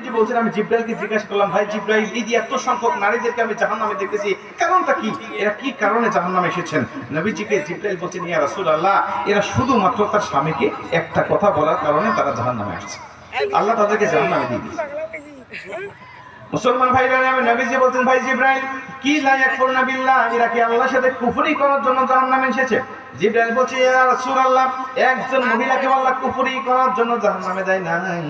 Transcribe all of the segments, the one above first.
নবীজি বলছেন আমি জিব্রাইলকে জিজ্ঞাসা করলাম, ভাই জিব্রাইল, এই যে এত সংখ্যক নারীদেরকে আমি জাহান্নামে দেখতেছি, কারণটা কি? এরা কি কারণে জাহান্নামে এসেছেন? নবীজিকে জিব্রাইল বলছেন, ইয়া রাসূলুল্লাহ, এরা শুধুমাত্র তার স্বামীকে একটা কথা বলার কারণে তারা জাহান্নামে আসছে, আল্লাহ তাদেরকে জাহান্নামে দিয়ে দিয়েছে। মুসলমান ভাইরা, আমি নবীজি বলছেন, ভাই জিব্রাইল, কি লা ইয়াকফুরনা বিল্লাহ, এরা কি আল্লাহর সাথে কুফরি করার জন্য জাহান্নামে এসেছে? জিব্রাইল বলছে, ইয়া রাসূলুল্লাহ, একজন মহিলাকে আল্লাহ কুফরি করার জন্য জাহান্নামে দেয় নাই।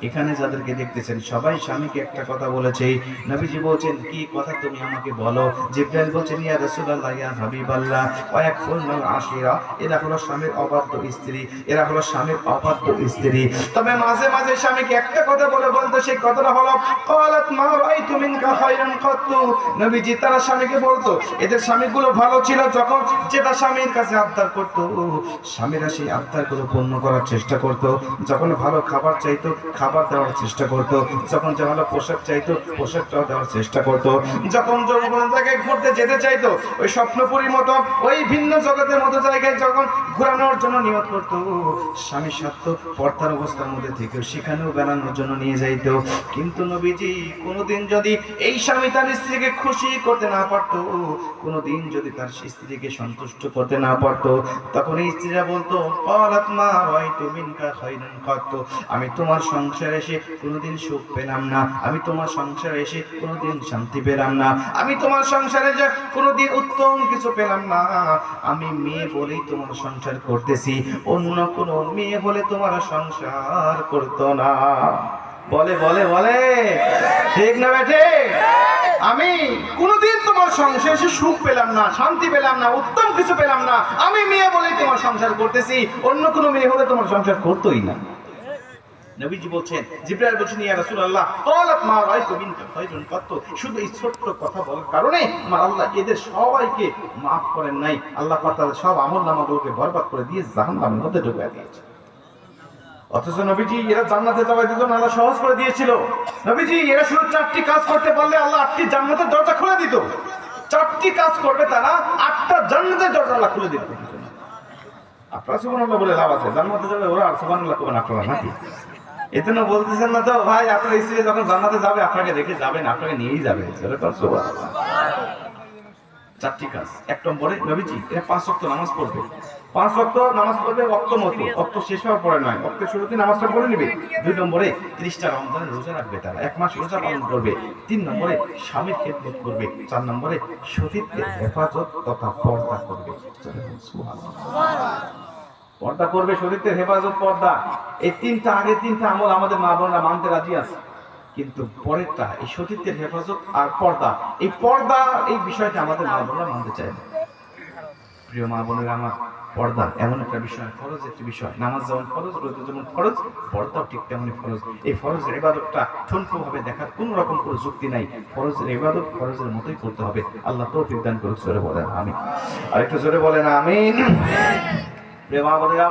এখানে যাদেরকে দেখতেছেন সবাই স্বামীকে একটা কথা বলেছে। নবীজি বলছেন, কি কথা তুমি আমাকে বলো? জিব্রাইল বলছেন, ইয়া রাসূলুল্লাহ, ইয়া হাবিবাল্লাহ, ওয়ায়াকফুরনাল আশিরা, এরা হলো স্বামীর অবাধ্য স্ত্রী, এরা হলো স্বামীর অবাধ্য স্ত্রী। তবে মাঝে মাঝে স্বামীকে একটা কথা বলে বলতো, সেই কথাটা হলো ক্বালাত মা রাআইতু মিনকা খায়রান কাত্তু। নবীজি তারা স্বামীকে বলতো, এদের স্বামীগুলো ভালো ছিল যখন যেটা স্বামীর কাছে আবদার করতো, স্বামীরা সেই আবদারগুলো পূর্ণ করার চেষ্টা করতো। যখন ভালো খাবার চাইতো, খাবার দেওয়ার চেষ্টা করতো। যখন ভালো পোশাক চাইতো, পোশাকটাও দেওয়ার চেষ্টা করতো। যখন কোনো জায়গায় ঘুরতে যেতে চাইতো, ওই স্বপ্নপুরীর মতো, ওই ভিন্ন জগতের মতো জায়গায় যখন ঘোরানোর জন্য নিয়ত করতো, স্বামী স্বার্থ পর্দার অবস্থার মধ্যে থেকে সেখানেও বেড়ানোর জন্য নিয়ে যাইতো। কিন্তু নবীজি কোনোদিন যদি এই স্বামী তার স্ত্রীকে খুশি করতে না পারতো, কোনোদিন যদি তার স্ত্রীকে সন্তুষ্ট করতে না পারতো, তখন এই স্ত্রীরা বলতো, ক্বালাত মা রাআইতু মিনকা খায়রান কাত্তু, আমি তোমার সংসারে এসে কোনোদিন সুখ পেলাম না, আমি তোমার সংসারে এসে কোনোদিন শান্তি পেলাম না, আমি তোমার সংসারে যে কোনোদিন উত্তম কিছু পেলাম না। আমি মেয়ে বলেই তোমার সংসার করতেছি, অন্য কোনো মেয়ে হলে তোমার সংসার করতো না। বলে বলে বলে ঠিক না বেঠে? আমি কোনোদিন তোমার সংসারে এসে সুখ পেলাম না, শান্তি পেলাম না, উত্তম কিছু পেলাম না, আমি মেয়ে বলেই তোমার সংসার করতেছি, অন্য কোনো মেয়ে হলে তোমার সংসার করতোই না। নবীজি বলছেন, জিব্রাইল বলছেন, ইয়া রাসূলুল্লাহ, ক্বালাত মা রাআইতু মিনকা খায়রান কাত্তু, শুধু এই ছোট্ট কথা বলার কারণে আমার আল্লাহ এদের সবাইকে maaf করেন নাই, আল্লাহ পাক তাদের সব আমলনামাগুলোকে বরবাদ করে দিয়ে জাহান্নামের মধ্যে ঢুকিয়ে দিয়েছে। অথচ নবীজি এরা জান্নাতে যাওয়ার জন্য আল্লাহ সহজ করে দিয়েছিল। নবীজি এরা শুধু 4টি কাজ করতে পারলে আল্লাহ 8টি জান্নাতের দরজা খুলে দিত। 4টি কাজ করবে তারা, 8টা জান্নাতের দরজা আল্লাহ খুলে দিত। আপনারা সুবহানাল্লাহ বলে লাভ আছে? জান্নাতে যাবে ওরা, আর সুবহানাল্লাহ করবেন আপনারা নাকি? এজন্য বলতেছেন না তো ভাই, আপনার স্ত্রী যখন জান্নাতে যাবে আপনাকে রেখে যাবেন, আপনাকে নিয়েই যাবে। সুবহানাল্লাহ। 4টি কাজ। 1 নম্বরে নবীজি এরা 5 ওয়াক্ত নামাজ পড়বে। 5 ওয়াক্ত নামাজ পড়বে ওয়াক্ত মতো, ওয়াক্ত শেষ হওয়ার পরে নয়, ওয়াক্তের শুরুতে নামাজটা পড়ে নেবে। 2 নম্বরে 30টা রমজানের রোজা রাখবে, তারা 1 মাস রোজা পালন করবে। 3 নম্বরে স্বামীর খেদমত করবে। 4 নম্বরে সতীত্বের হেফাজত তথা পর্দা করবে। সুবহানাল্লাহ। পর্দা করবে, সতীত্বের হেফাজত, পর্দা। এই 3টা, আগে 3টা আমল আমাদের মা বোনরা মানতে রাজি আছে, কিন্তু পরেরটা এই সতীত্বের হেফাজত আর পর্দা, এই পর্দা এই বিষয়টা আমাদের মা বোনরা মানতে চায় না। প্রিয় মা বোনেরা আমার, পর্দা এমন একটা বিষয়, ফরজ একটি বিষয়। নামাজ যেমন ফরজ, রোজা যেমন ফরজ, পর্দাও ঠিক তেমনই ফরজ। এই ফরজের ইবাদতটা ঠুনকোভাবে দেখার কোনো রকম কোনো যুক্তি নাই। ফরজের ইবাদত ফরজের মতোই করতে হবে। আল্লাহ তৌফিক দান করুক। জোরে বলেন আমিন। আর একটু জোরে বলেন আমিন। প্রিয় মা বোনেরা।